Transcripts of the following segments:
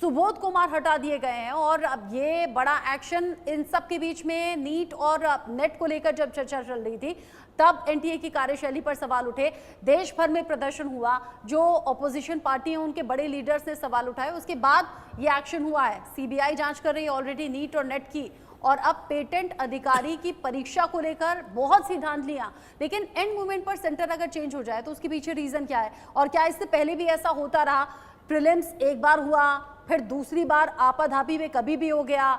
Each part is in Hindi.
सुबोध कुमार हटा दिए गए हैं और अब ये बड़ा एक्शन इन सब के बीच में नीट और नेट को लेकर जब चर्चा चल रही थी तब एनटीए की कार्यशैली पर सवाल उठे। देश भर में प्रदर्शन हुआ, जो ऑपोजिशन पार्टी हैं उनके बड़े लीडर्स ने सवाल उठाए, उसके बाद ये एक्शन हुआ है। सीबीआई जांच कर रही है ऑलरेडी नीट और नेट की, और अब पेटेंट अधिकारी की परीक्षा को लेकर बहुत सी धांधलियां। लेकिन एंड मोमेंट पर सेंटर अगर चेंज हो जाए तो उसके पीछे रीजन क्या है, और क्या इससे पहले भी ऐसा होता रहा? प्रीलिम्स एक बार हुआ, फिर दूसरी बार आपाधापी में कभी भी हो गया,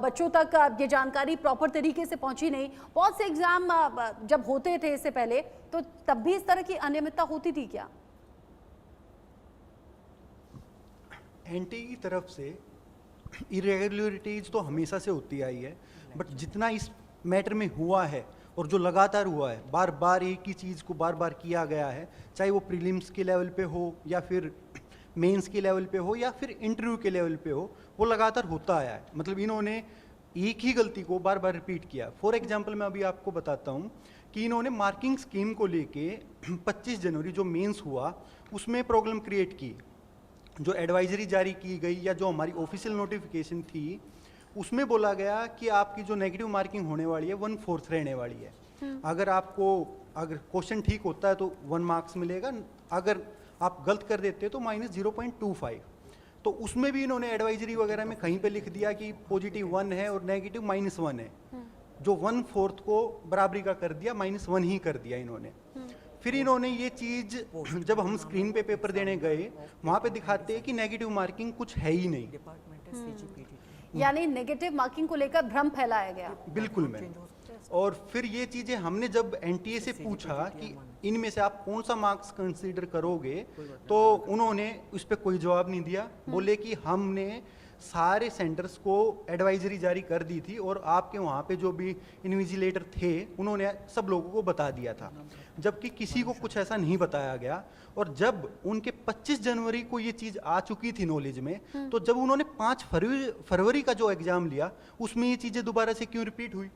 बच्चों तक ये जानकारी प्रॉपर तरीके से पहुंची नहीं। बहुत से एग्जाम जब होते थे इससे पहले तो तब भी इस तरह की अनियमितता होती थी क्या? एनटीए की तरफ से इरेगुलरिटीज तो हमेशा से होती आई है, बट जितना इस मैटर में हुआ है और जो लगातार हुआ है, बार बार एक ही चीज़ को बार बार किया गया है, चाहे वो प्रीलिम्स के लेवल पे हो या फिर मेंस के लेवल पे हो या फिर इंटरव्यू के लेवल पे हो, वो लगातार होता आया है। मतलब इन्होंने एक ही गलती को बार बार रिपीट किया। फॉर एग्जांपल मैं अभी आपको बताता हूँ कि इन्होंने मार्किंग स्कीम को लेके 25 जनवरी जो मेंस हुआ उसमें प्रॉब्लम क्रिएट की। जो एडवाइजरी जारी की गई या जो हमारी ऑफिशियल नोटिफिकेशन थी उसमें बोला गया कि आपकी जो नेगेटिव मार्किंग होने वाली है 1/4 रहने वाली है। अगर क्वेश्चन ठीक होता है तो 1 मार्क्स मिलेगा, अगर आप गलत कर देते तो -0.25। तो उसमें भी इन्होंने एडवाइजरी वगैरह में कहीं पे लिख दिया कि पॉजिटिव 1 है और नेगेटिव -1 है। जो 1/4 को बराबरी का कर दिया, -1 ही कर दिया इन्होंने। फिर इन्होंने ये चीज़ जब हम स्क्रीन पे पेपर देने गए वहाँ पे दिखाते हैं कि नेगेटिव मार्किंग कुछ है ही नहीं। यानी नेगेटिव मार्किंग को लेकर भ्रम फैलाया गया। बिल्कुल मैम। और फिर ये चीज़ें हमने जब एनटीए से पूछा कि इनमें से आप कौन सा मार्क्स कंसीडर करोगे, तो उन्होंने उस पर कोई जवाब नहीं दिया। बोले कि हमने सारे सेंटर्स को एडवाइजरी जारी कर दी थी और आपके वहाँ पे जो भी इन्विजिलेटर थे उन्होंने सब लोगों को बता दिया था, जबकि किसी को कुछ ऐसा नहीं बताया गया। और जब उनके 25 जनवरी को ये चीज़ आ चुकी थी नॉलेज में, तो जब उन्होंने 5 फरवरी का जो एग्ज़ाम लिया उसमें ये चीज़ें दोबारा से क्यों रिपीट हुई?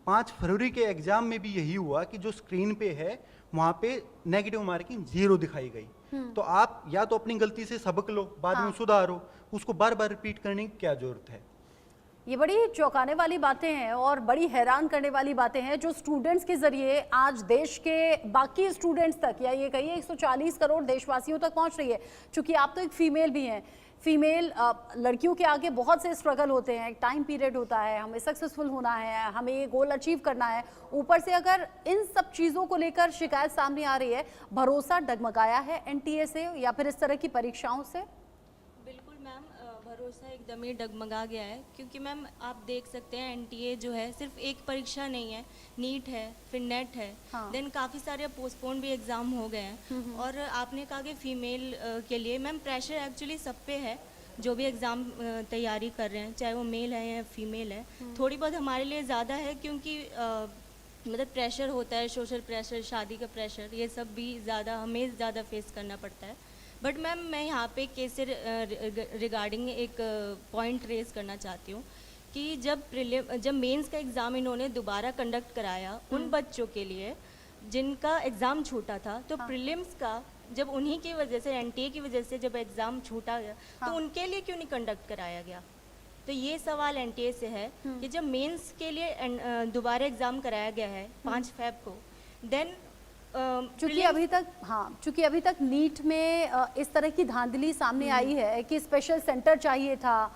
5 फरवरी के एग्ज़ाम में भी यही हुआ कि जो स्क्रीन पे है वहाँ पे नेगेटिव मार्किंग 0 दिखाई गई। तो आप या तो अपनी गलती से सबक लो, बाद में सुधारो, उसको बार बार रिपीट करने की क्या जरूरत है? ये बड़ी चौंकाने वाली बातें हैं और बड़ी हैरान करने वाली बातें हैं जो स्टूडेंट्स के जरिए आज देश के बाकी स्टूडेंट्स तक, या ये कहिए 140 करोड़ देशवासियों तक पहुंच रही है। क्योंकि आप तो एक फीमेल भी हैं, फीमेल लड़कियों के आगे बहुत से स्ट्रगल होते हैं, एक टाइम पीरियड होता है, हमें सक्सेसफुल होना है, हमें ये गोल अचीव करना है। ऊपर से अगर इन सब चीज़ों को लेकर शिकायत सामने आ रही है, भरोसा डगमगाया है एनटीए से या फिर इस तरह की परीक्षाओं से? बिल्कुल मैम, भरोसा एकदम ही डगमगा गया है। क्योंकि मैम आप देख सकते हैं एनटीए जो है सिर्फ एक परीक्षा नहीं है, नीट है, फिर नेट है, देन काफ़ी सारे पोस्टपोन भी एग्ज़ाम हो गए हैं। और आपने कहा कि फ़ीमेल के लिए मैम प्रेशर एक्चुअली सब पे है, जो भी एग्ज़ाम तैयारी कर रहे हैं, चाहे वो मेल है या फीमेल है। थोड़ी बहुत हमारे लिए ज़्यादा है क्योंकि मतलब प्रेशर होता है, सोशल प्रेशर, शादी का प्रेशर, ये सब भी ज़्यादा हमें ज़्यादा फेस करना पड़ता है। बट मैम मैं यहाँ पे केस से रिगार्डिंग एक पॉइंट रेज करना चाहती हूँ कि जब मेंस का एग्ज़ाम इन्होंने दोबारा कंडक्ट कराया उन बच्चों के लिए जिनका एग्ज़ाम छूटा था, तो प्रीलिम्स का जब उन्हीं की वजह से, एनटीए की वजह से जब एग्ज़ाम छूटा गया, तो उनके लिए क्यों नहीं कंडक्ट कराया गया? तो ये सवाल एनटीए से है कि जब मेंस के लिए दोबारा एग्ज़ाम कराया गया है 5 फ़रवरी को, देन चूंकि अभी तक नीट में इस तरह की धांधली सामने आई है कि स्पेशल सेंटर चाहिए था,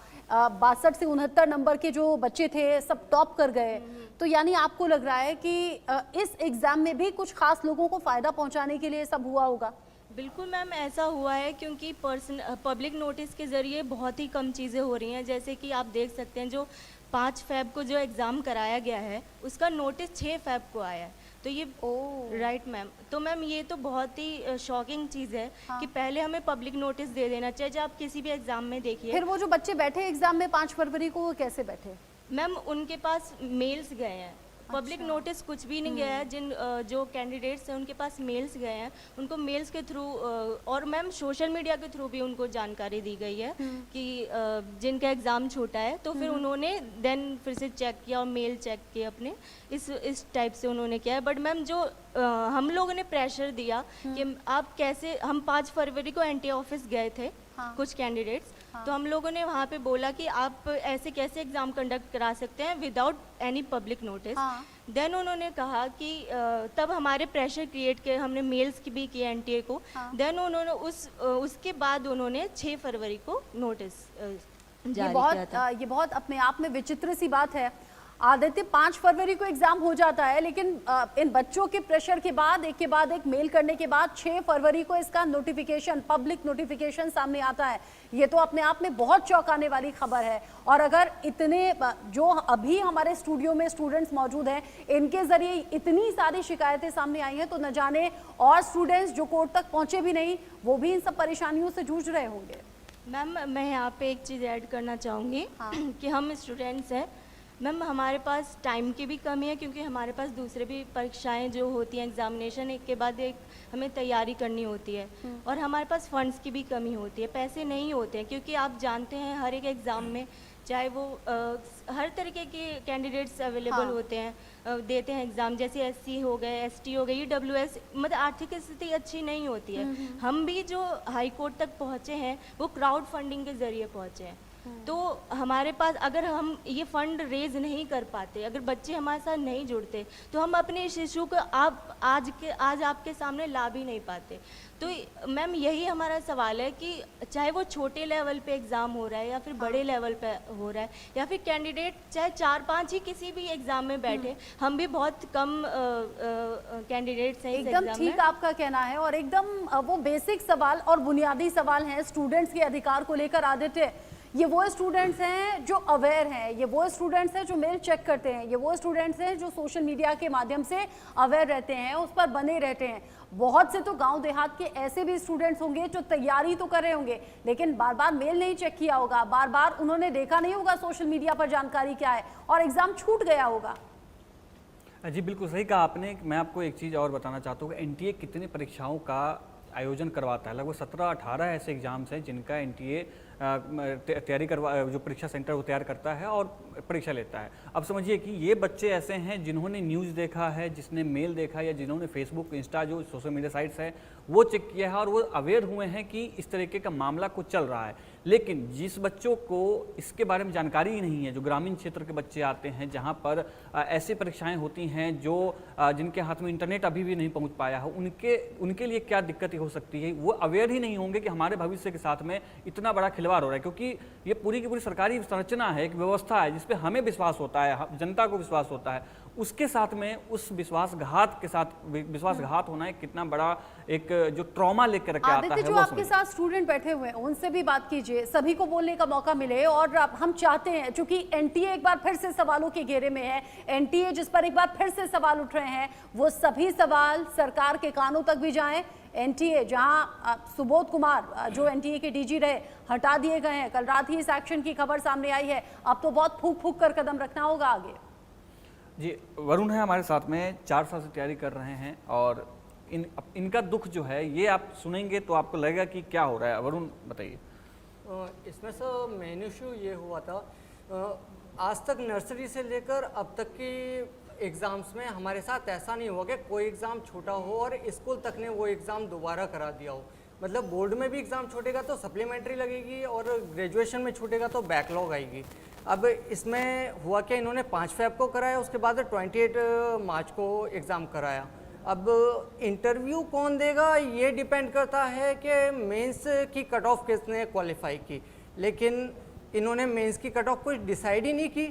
62 से 69 नंबर के जो बच्चे थे सब टॉप कर गए। तो यानी आपको लग रहा है कि इस एग्जाम में भी कुछ खास लोगों को फायदा पहुंचाने के लिए सब हुआ होगा? बिल्कुल मैम, ऐसा हुआ है क्योंकि पब्लिक नोटिस के ज़रिए बहुत ही कम चीज़ें हो रही हैं। जैसे कि आप देख सकते हैं जो 5 फ़रवरी को जो एग्ज़ाम कराया गया है उसका नोटिस 6 फ़रवरी को आया है। तो ये राइट मैम, तो मैम ये तो बहुत ही शॉकिंग चीज़ है कि पहले हमें पब्लिक नोटिस दे देना चाहिए। जब आप किसी भी एग्ज़ाम में देखिए, फिर वो जो बच्चे बैठे एग्जाम में 5 फरवरी को, वो कैसे बैठे? मैम उनके पास मेल्स गए हैं, पब्लिक नोटिस कुछ भी नहीं गया है। जो कैंडिडेट्स हैं उनके पास मेल्स गए हैं, उनको मेल्स के थ्रू और मैम सोशल मीडिया के थ्रू भी उनको जानकारी दी गई है कि जिनका एग्ज़ाम छूटा है। तो फिर उन्होंने देन फिर से चेक किया और मेल चेक किए अपने, इस टाइप से उन्होंने किया है। बट मैम जो हम लोगों ने प्रेशर दिया कि आप कैसे, हम 5 फरवरी को एनटीए ऑफिस गए थे कुछ कैंडिडेट्स, तो हम लोगों ने वहाँ पे बोला कि आप ऐसे कैसे एग्ज़ाम कंडक्ट करा सकते हैं without any public notice. Then उन्होंने कहा कि तब हमारे प्रेशर क्रिएट किए, हमने मेल्स भी किए एनटीए को। देन उन्होंने उसके बाद उन्होंने 6 फरवरी को नोटिस जारी किया था। ये बहुत अपने आप में विचित्र सी बात है। आदित्य, 5 फरवरी को एग्जाम हो जाता है, लेकिन इन बच्चों के प्रेशर के बाद एक मेल करने के बाद 6 फरवरी को इसका नोटिफिकेशन, पब्लिक नोटिफिकेशन सामने आता है। ये तो अपने आप में बहुत चौंकाने वाली खबर है। और अगर इतने जो अभी हमारे स्टूडियो में स्टूडेंट्स मौजूद हैं, इनके जरिए इतनी सारी शिकायतें सामने आई हैं, तो न जाने और स्टूडेंट्स जो कोर्ट तक पहुंचे भी नहीं, वो भी इन सब परेशानियों से जूझ रहे होंगे। मैम, मैं यहाँ पे एक चीज़ ऐड करना चाहूँगी कि हम स्टूडेंट्स हैं मैम, हमारे पास टाइम की भी कमी है, क्योंकि हमारे पास दूसरे भी परीक्षाएं जो होती हैं, एग्जामिनेशन एक के बाद एक हमें तैयारी करनी होती है। और हमारे पास फंड्स की भी कमी होती है, पैसे नहीं होते हैं, क्योंकि आप जानते हैं हर एक एग्ज़ाम में चाहे वो हर तरीके के कैंडिडेट्स अवेलेबल होते हैं, देते हैं एग्ज़ाम, जैसे एससी हो गए, एसटी हो गए, ईडब्ल्यूएस, मतलब आर्थिक स्थिति अच्छी नहीं होती है। हम भी जो हाई कोर्ट तक पहुँचे हैं वो क्राउड फंडिंग के ज़रिए पहुँचे हैं। तो हमारे पास अगर हम ये फंड रेज नहीं कर पाते, अगर बच्चे हमारे साथ नहीं जुड़ते, तो हम अपने इस इशू को आज आपके सामने ला भी नहीं पाते। तो मैम, यही हमारा सवाल है कि चाहे वो छोटे लेवल पे एग्ज़ाम हो रहा है या फिर बड़े लेवल पे हो रहा है, या फिर कैंडिडेट चाहे 4-5 ही किसी भी एग्ज़ाम में बैठे, हम भी बहुत कम कैंडिडेट्स हैं इस एग्ज़ाम में। एकदम ठीक आपका कहना है, और एकदम वो बेसिक सवाल और बुनियादी सवाल हैं स्टूडेंट्स के अधिकार को लेकर। आदित्य, ये वो स्टूडेंट्स हैं जो अवेयर हैं, ये वो स्टूडेंट्स हैं जो मेल चेक करते हैं, ये वो स्टूडेंट्स हैं जो सोशल मीडिया के माध्यम से अवेयर रहते हैं, उस पर बने रहते हैं। बहुत से तो गांव देहात के ऐसे भी स्टूडेंट्स होंगे जो तैयारी तो कर रहे होंगे, लेकिन बार बार मेल नहीं चेक किया होगा, बार बार उन्होंने देखा नहीं होगा सोशल मीडिया पर जानकारी क्या है, और एग्जाम छूट गया होगा। जी बिल्कुल सही कहा आपने। मैं आपको एक चीज़ और बताना चाहता हूँ कि एनटीए कितनी परीक्षाओं का आयोजन करवाता है। लगभग 17-18 ऐसे एग्जाम्स हैं जिनका एनटीए तैयारी जो परीक्षा सेंटर वो तैयार करता है और परीक्षा लेता है। अब समझिए कि ये बच्चे ऐसे हैं जिन्होंने न्यूज़ देखा है, जिसने मेल देखा, या जिन्होंने फेसबुक, इंस्टा, जो सोशल मीडिया साइट्स है वो चेक किया है, और वो अवेयर हुए हैं कि इस तरीके का मामला कुछ चल रहा है। लेकिन जिस बच्चों को इसके बारे में जानकारी ही नहीं है, जो ग्रामीण क्षेत्र के बच्चे आते हैं जहाँ पर ऐसी परीक्षाएं होती हैं जो जिनके हाथ में इंटरनेट अभी भी नहीं पहुँच पाया है, उनके लिए क्या दिक्कतें हो सकती है, वो अवेयर ही नहीं होंगे कि हमारे भविष्य के साथ में इतना बड़ा खिलवाड़ हो रहा है। क्योंकि ये पूरी की पूरी सरकारी संरचना है, एक व्यवस्था है जिस पे हमें विश्वास होता है, जनता को विश्वास होता है, उसके साथ में उस विश्वासघात के साथ विश्वासघात होना है कितना बड़ा एक जो ट्रॉमा लेकर के आता है। जो आपके साथ स्टूडेंट बैठे हुए हैं उनसे भी बात कीजिए, सभी को बोलने का मौका मिले। और हम चाहते हैं, चूंकि एनटीए एक बार फिर से सवालों के घेरे में है, एनटीए जिस पर एक बार फिर से सवाल उठ रहे हैं, वो सभी सवाल सरकार के कानों तक भी जाएं। एनटीए, जहां सुबोध कुमार जो एनटीए के डीजी रहे, हटा दिए गए हैं, कल रात ही इस एक्शन की खबर सामने आई है। अब तो बहुत फूंक फूंक कर कदम रखना होगा आगे। जी, वरुण है हमारे साथ में, 4 साल से तैयारी कर रहे हैं, और इनका दुख जो है ये आप सुनेंगे तो आपको लगेगा कि क्या हो रहा है। वरुण बताइए। इसमें से मेन इशू ये हुआ था, आज तक नर्सरी से लेकर अब तक की एग्ज़ाम्स में हमारे साथ ऐसा नहीं हुआ कि कोई एग्ज़ाम छोटा हो और स्कूल तक ने वो एग्ज़ाम दोबारा करा दिया हो। मतलब बोर्ड में भी एग्ज़ाम छूटेगा तो सप्लीमेंट्री लगेगी, और ग्रेजुएशन में छूटेगा तो बैकलॉग आएगी। अब इसमें हुआ कि इन्होंने 5 फ़रवरी को कराया, उसके बाद 28 मार्च को एग्ज़ाम कराया। अब इंटरव्यू कौन देगा ये डिपेंड करता है कि मेंस की कट ऑफ किसने क्वालिफाई की, लेकिन इन्होंने मेंस की कट ऑफ कुछ डिसाइड ही नहीं की,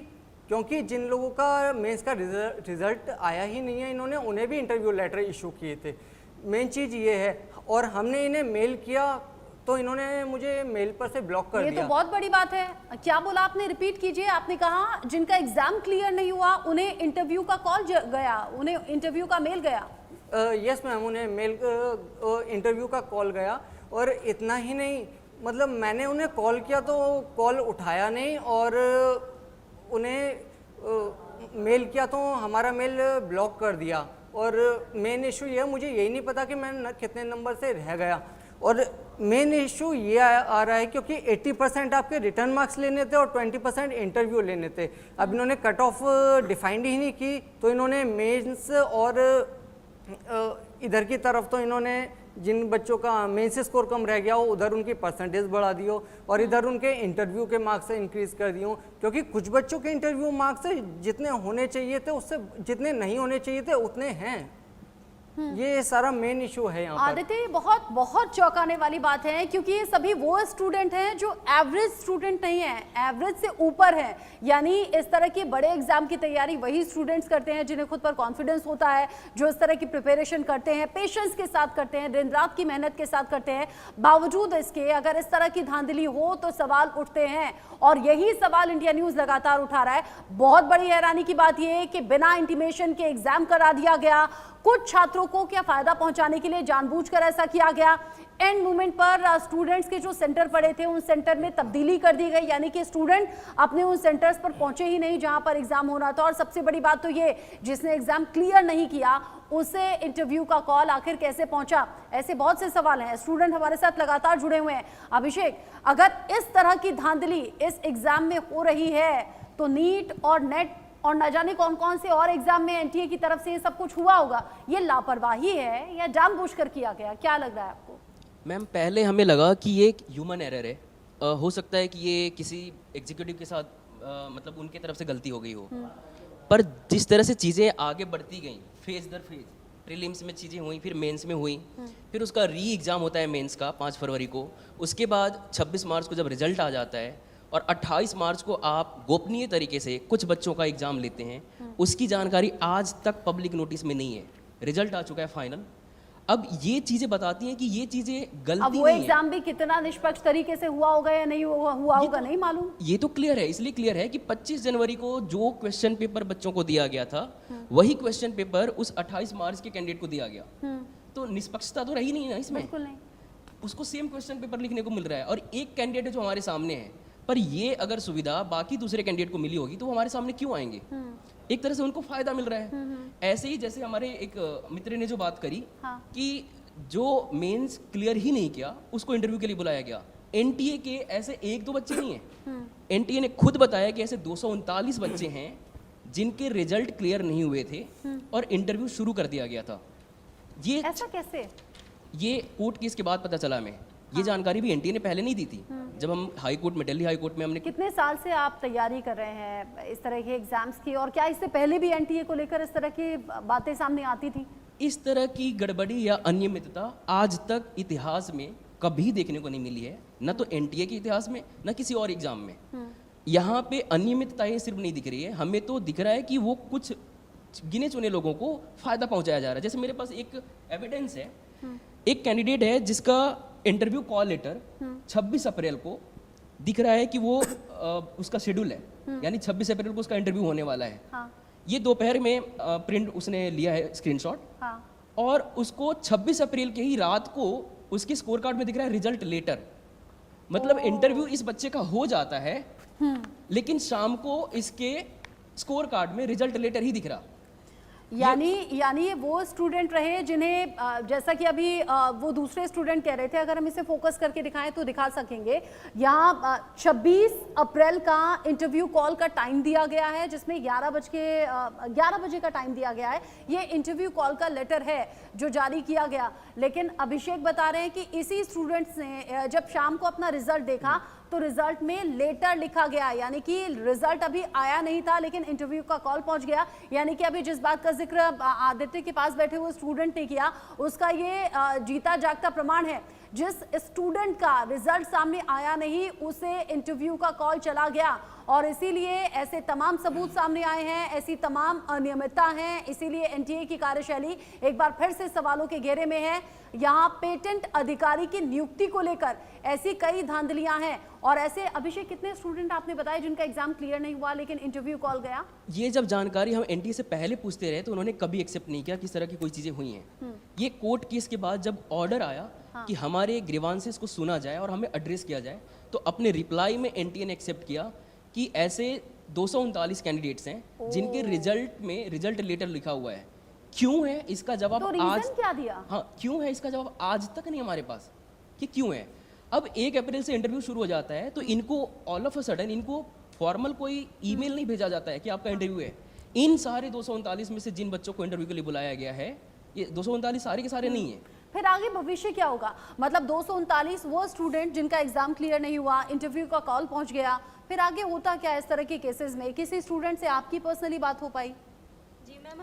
क्योंकि जिन लोगों का मेंस का रिज़ल्ट आया ही नहीं है, इन्होंने उन्हें भी इंटरव्यू लेटर इशू किए थे। मेन चीज़ ये है, और हमने इन्हें मेल किया तो इन्होंने मुझे मेल पर से ब्लॉक कर दिया। ये तो बहुत बड़ी बात है। क्या बोला आपने, रिपीट कीजिए। आपने कहा जिनका एग्जाम क्लियर नहीं हुआ उन्हें इंटरव्यू का कॉल गया, उन्हें इंटरव्यू का मेल गया। यस मैम, उन्हें मेल इंटरव्यू का कॉल गया, और इतना ही नहीं, मतलब मैंने उन्हें कॉल किया तो कॉल उठाया नहीं, और उन्हें मेल किया तो हमारा मेल ब्लॉक कर दिया। और मेन इशू ये, मुझे यही नहीं पता कि मैं कितने नंबर से रह गया। और मेन इशू ये आ रहा है क्योंकि 80% आपके रिटर्न मार्क्स लेने थे और 20% इंटरव्यू लेने थे। अब इन्होंने कट ऑफ डिफाइंड ही नहीं की, तो इन्होंने मेंस और इधर की तरफ तो इन्होंने जिन बच्चों का मेंस स्कोर कम रह गया हो उधर उनकी परसेंटेज बढ़ा दियो और इधर उनके इंटरव्यू के मार्क्स इंक्रीज कर दियो, क्योंकि कुछ बच्चों के इंटरव्यू मार्क्स जितने होने चाहिए थे उससे जितने नहीं होने चाहिए थे उतने हैं। ये सारा मेन इशू है यहाँ पर। आदित्य, ये बहुत बहुत चौंकाने वाली बात है, क्योंकि ये सभी वो स्टूडेंट हैं जो एवरेज स्टूडेंट नहीं है, एवरेज से ऊपर है। यानी इस तरह की बड़े एग्जाम की तैयारी वही स्टूडेंट्स करते हैं जिन्हें खुद पर कॉन्फिडेंस होता है, जो इस तरह की प्रिपरेशन करते हैं, पेशेंस के साथ करते हैं, दिन रात की मेहनत के साथ करते हैं। बावजूद इसके अगर इस तरह की धांधली हो तो सवाल उठते हैं, और यही सवाल इंडिया न्यूज लगातार उठा रहा है। बहुत बड़ी हैरानी की बात यह है कि बिना इंटीमेशन के एग्जाम करा दिया गया। कुछ छात्रों को क्या फायदा पहुंचाने के लिए जानबूझकर ऐसा किया गया। एंड मोमेंट पर स्टूडेंट्स के जो सेंटर पड़े थे उन सेंटर में तब्दीली कर दी गई, यानी कि स्टूडेंट अपने उन सेंटर्स पर पहुंचे ही नहीं जहां पर एग्जाम होना था। और सबसे बड़ी बात तो ये, जिसने एग्जाम क्लियर नहीं किया उसे इंटरव्यू का कॉल आखिर कैसे पहुंचा। ऐसे बहुत से सवाल हैं। स्टूडेंट हमारे साथ लगातार जुड़े हुए हैं। अभिषेक, अगर इस तरह की धांधली इस एग्जाम में हो रही है तो नीट और नेट और न जाने कौन कौन से और एग्जाम में एनटीए की तरफ से ये सब कुछ हुआ होगा, ये लापरवाही है या जानबूझकर किया गया, क्या लग रहा है आपको? मैम, पहले हमें लगा कि ये एक ह्यूमन एरर है, हो सकता है कि ये किसी एग्जीक्यूटिव के साथ मतलब उनके तरफ से गलती हो गई हो। पर जिस तरह से चीज़ें आगे बढ़ती गई फेज दर फेज, प्रीलिम्स में चीज़ें हुई, फिर मेंस में हुई, फिर उसका री एग्ज़ाम होता है मेंस का 5 फरवरी को, उसके बाद 26 मार्च को जब रिजल्ट आ जाता है और 28 मार्च को आप गोपनीय तरीके से कुछ बच्चों का एग्ज़ाम लेते हैं, उसकी जानकारी आज तक पब्लिक नोटिस में नहीं है। रिजल्ट आ चुका है फाइनल। अब ये चीज़ें बताती हैं कि ये चीज़ें गलती अब वो नहीं है। एग्जाम भी कितना निष्पक्ष तरीके से हुआ होगा या नहीं हुआ होगा नहीं मालूम। ये तो क्लियर है, इसलिए क्लियर है कि 25 जनवरी को जो क्वेश्चन पेपर बच्चों को दिया गया था वही क्वेश्चन पेपर उस 28 मार्च के कैंडिडेट को दिया गया। तो निष्पक्षता तो रही नहीं ना इसमें। बिल्कुल नहीं। उसको सेम क्वेश्चन पेपर लिखने को मिल रहा है और एक कैंडिडेट है जो हमारे सामने है, पर ये अगर सुविधा बाकी दूसरे कैंडिडेट को मिली होगी तो वो हमारे सामने क्यों आएंगे? एक तरह से उनको फायदा मिल रहा है। ऐसे ही जैसे हमारे एक मित्र ने जो बात करी कि जो मेंस क्लियर ही नहीं किया उसको इंटरव्यू के लिए बुलाया गया। एनटीए के ऐसे 1-2 बच्चे नहीं हैं। एनटीए ने खुद बताया कि ऐसे 239 बच्चे हैं जिनके रिजल्ट क्लियर नहीं हुए थे और इंटरव्यू शुरू कर दिया गया था। ये ऐसा कैसे? ये कोर्ट केस के बाद पता चला हमें। ये जानकारी भी एनटीए ने पहले नहीं दी थी। जब हम हाई कोर्ट में, दिल्ली हाई कोर्ट में हमने कितने साल से आप तैयारी कर रहे हैं इस तरह के एग्जाम्स की, और क्या इससे पहले भी एनटीए को लेकर इस तरह की बातें सामने आती थी? इस तरह की गड़बड़ी या अनियमितता आज तक इतिहास में कभी देखने को नहीं मिली है, न तो एनटीए के इतिहास में न किसी और एग्जाम में। यहाँ पे अनियमितताएं सिर्फ नहीं दिख रही है, हमें तो दिख रहा है कि वो कुछ गिने चुने लोगों को फायदा पहुंचाया जा रहा है। जैसे मेरे पास एक एविडेंस है, एक कैंडिडेट है जिसका इंटरव्यू कॉल लेटर 26 अप्रैल को दिख रहा है कि वो उसका शेड्यूल है, यानी 26 अप्रैल को उसका इंटरव्यू होने वाला है। ये दोपहर में प्रिंट उसने लिया है स्क्रीनशॉट, और उसको 26 अप्रैल के ही रात को उसके स्कोर कार्ड में दिख रहा है रिजल्ट लेटर। मतलब इंटरव्यू इस बच्चे का हो जाता है लेकिन शाम को इसके स्कोर कार्ड में रिजल्ट लेटर ही दिख रहा। यानी ये वो स्टूडेंट रहे जिन्हें जैसा कि अभी वो दूसरे स्टूडेंट कह रहे थे, अगर हम इसे फोकस करके दिखाएं तो दिखा सकेंगे। यहाँ 26 अप्रैल का इंटरव्यू कॉल का टाइम दिया गया है, जिसमें 11 बजे का टाइम दिया गया है। ये इंटरव्यू कॉल का लेटर है जो जारी किया गया। लेकिन अभिषेक बता रहे हैं कि इसी स्टूडेंट्स ने जब शाम को अपना रिजल्ट देखा तो रिजल्ट में लेटर लिखा गया, यानी कि रिजल्ट अभी आया नहीं था लेकिन इंटरव्यू का कॉल पहुंच गया। यानी कि अभी जिस बात का जिक्र आदित्य के पास बैठे हुए स्टूडेंट ने किया, उसका ये जीता जागता प्रमाण है। जिस स्टूडेंट का रिजल्ट सामने आया नहीं उसे इंटरव्यू का कॉल चला गया, और इसीलिए ऐसे तमाम सबूत सामने आए हैं, ऐसी तमाम अनियमितता हैं। इसीलिए एनटीए की कार्यशैली एक बार फिर से सवालों के घेरे में है। यहाँ पेटेंट अधिकारी की नियुक्ति को लेकर ऐसी कई धांधलियां हैं। और ऐसे अभिषेक कितने स्टूडेंट आपने बताया जिनका एग्जाम क्लियर नहीं हुआ लेकिन इंटरव्यू कॉल गया? ये जब जानकारी हम एनटीए से पहले पूछते रहे तो उन्होंने कभी एक्सेप्ट नहीं किया कि इस तरह की कोई चीज़ें हुई हैं। ये कोर्ट केस के बाद जब ऑर्डर आया कि हमारे ग्रीवांसेस को सुना जाए और हमें एड्रेस किया जाए, तो अपने रिप्लाई में एनटीए ने एक्सेप्ट किया कि ऐसे 239 कैंडिडेट्स हैं जिनके रिजल्ट में रिजल्ट लेटर लिखा हुआ है। क्यों है इसका जवाब तो आज क्या दिया? हाँ, क्यों है इसका जवाब आज तक नहीं हमारे पास कि क्यों है। अब 1 अप्रैल से इंटरव्यू शुरू हो जाता है तो इनको ऑल ऑफ अ सडन इनको फॉर्मल कोई ईमेल नहीं भेजा जाता है कि आपका इंटरव्यू है। इन सारे 239 में से जिन बच्चों को इंटरव्यू के लिए बुलाया गया है, ये 239 सारे के सारे नहीं है। फिर आगे भविष्य क्या होगा? मतलब 239 वो स्टूडेंट जिनका एग्जाम क्लियर नहीं हुआ, इंटरव्यू का कॉल पहुंच गया, फिर आगे होता क्या इस तरह के केसेस में? किसी स्टूडेंट से आपकी पर्सनली बात हो पाई? जी मैम,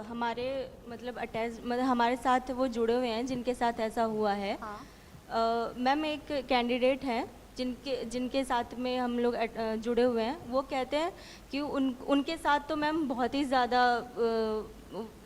हमारे मतलब अटैच मतलब हमारे साथ वो जुड़े हुए हैं जिनके साथ ऐसा हुआ है। हाँ। मैम एक कैंडिडेट हैं जिनके साथ में हम लोग जुड़े हुए हैं, वो कहते हैं कि उनके साथ तो मैम बहुत ही ज़्यादा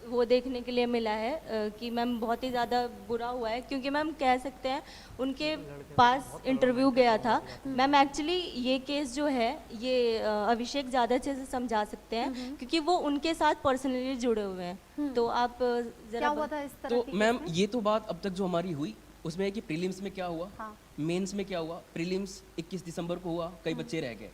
वो देखने के लिए मिला है कि मैम बहुत ही ज़्यादा बुरा हुआ है, क्योंकि मैम कह सकते हैं उनके पास इंटरव्यू गया था। मैम एक्चुअली ये केस जो है ये अभिषेक ज़्यादा अच्छे से समझा सकते हैं, क्योंकि वो उनके साथ पर्सनली जुड़े हुए हैं। तो आप क्या ज़रा हुआ था इस तरह तो की मैम केस में? ये तो बात अब तक जो हमारी हुई उसमें है कि प्रीलिम्स में क्या हुआ, हाँ। मेंस में क्या हुआ। प्रीलिम्स 21 दिसंबर को हुआ, कई बच्चे रह गए।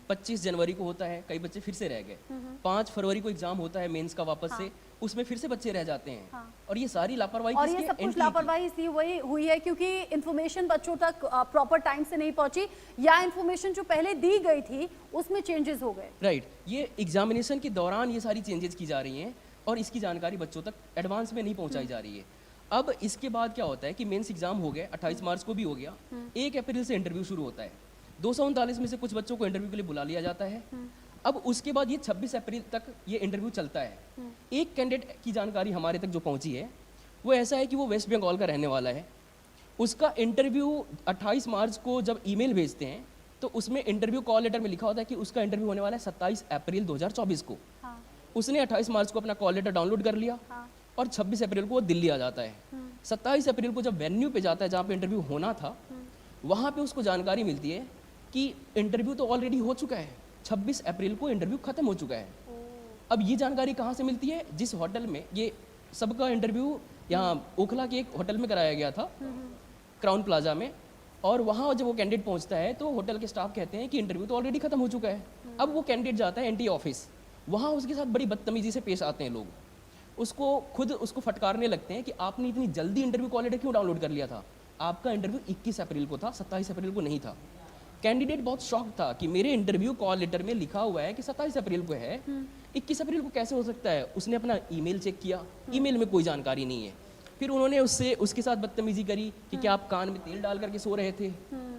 25 जनवरी को होता है, कई बच्चे फिर से रह गए। 5 फरवरी को एग्जाम होता है मेंस का वापस से, उसमें फिर से बच्चे रह जाते हैं। हाँ। और ये सारी लापरवाही और ये किसकी? सब कुछ NTA की। लापरवाही इसलिए वही हुई है क्योंकि इन्फॉर्मेशन बच्चों तक प्रॉपर टाइम से नहीं पहुंची, या इन्फॉर्मेशन जो पहले दी गई थी उसमें चेंजेस हो गए। राइट, ये एग्जामिनेशन के दौरान ये सारी चेंजेस की जा रही हैं और इसकी जानकारी बच्चों तक एडवांस में नहीं पहुंचाई जा रही है। अब इसके बाद क्या होता है कि मेंस एग्जाम हो गया, 28 मार्च को भी हो गया, 1 अप्रैल से इंटरव्यू शुरू होता है। 239 में से कुछ बच्चों को इंटरव्यू के लिए बुला लिया जाता है। अब उसके बाद ये 26 अप्रैल तक ये इंटरव्यू चलता है। एक कैंडिडेट की जानकारी हमारे तक जो पहुंची है वो ऐसा है कि वो वेस्ट बंगाल का रहने वाला है। उसका इंटरव्यू 28 मार्च को जब ईमेल भेजते हैं तो उसमें इंटरव्यू कॉल लेटर में लिखा होता है कि उसका इंटरव्यू होने वाला है 27 अप्रैल 2024 को। हाँ। उसने 28 मार्च को अपना कॉल लेटर डाउनलोड कर लिया। हाँ। और 26 अप्रैल को वो दिल्ली आ जाता है। 27 अप्रैल को जब वेन्यू पे जाता है जहाँ पे इंटरव्यू होना था, वहाँ पे उसको जानकारी मिलती है कि इंटरव्यू तो ऑलरेडी हो चुका है, 26 अप्रैल को इंटरव्यू खत्म हो चुका है। अब ये जानकारी कहाँ से मिलती है? जिस होटल में ये सबका इंटरव्यू यहाँ ओखला के एक होटल में कराया गया था, क्राउन प्लाजा में, और वहाँ जब वो कैंडिडेट पहुँचता है तो होटल के स्टाफ कहते हैं कि इंटरव्यू तो ऑलरेडी खत्म हो चुका है। अब वो कैंडिडेट जाता है NTA ऑफिस, वहाँ उसके साथ बड़ी बदतमीजी से पेश आते हैं लोग, उसको फटकारने लगते हैं कि आपने इतनी जल्दी इंटरव्यू कॉल लेटर क्यों डाउनलोड कर लिया था, आपका इंटरव्यू 21 अप्रैल को था, 27 अप्रैल को नहीं था। कैंडिडेट बहुत शॉक था कि मेरे इंटरव्यू कॉल लेटर में लिखा हुआ है कि 27 अप्रैल को है, 21 अप्रैल को कैसे हो सकता है? उसने अपना ईमेल चेक किया, ईमेल में कोई जानकारी नहीं है। फिर उन्होंने उसके साथ बदतमीजी करी कि क्या आप कान में तेल डाल करके सो रहे थे,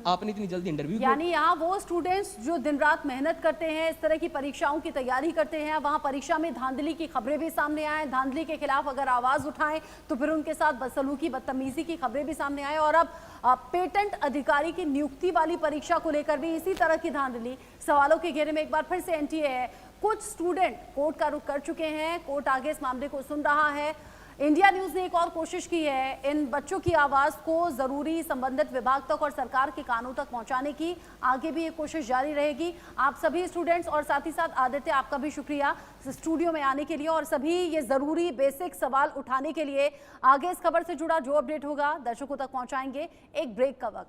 आपने इतनी जल्दी इंटरव्यू क्यों? यानी यहाँ वो स्टूडेंट्स जो दिन रात मेहनत करते हैं, इस तरह की परीक्षाओं की तैयारी करते हैं, वहाँ परीक्षा में धांधली की खबरें भी सामने आए, धांधली के खिलाफ अगर आवाज उठाएं तो फिर उनके साथ बदसलूकी बदतमीजी की खबरें भी सामने आए। और अब पेटेंट अधिकारी की नियुक्ति वाली परीक्षा को लेकर भी इसी तरह की धांधली सवालों के घेरे में एक बार फिर से NTA है। कुछ स्टूडेंट कोर्ट का रुख कर चुके हैं, कोर्ट आगे इस मामले को सुन रहा है। इंडिया न्यूज ने एक और कोशिश की है इन बच्चों की आवाज को जरूरी संबंधित विभाग तक और सरकार के कानों तक पहुंचाने की। आगे भी ये कोशिश जारी रहेगी। आप सभी स्टूडेंट्स और साथ ही साथ आदित्य, आपका भी शुक्रिया स्टूडियो में आने के लिए और सभी ये जरूरी बेसिक सवाल उठाने के लिए। आगे इस खबर से जुड़ा जो अपडेट होगा दर्शकों तक पहुंचाएंगे। एक ब्रेक का वक्त।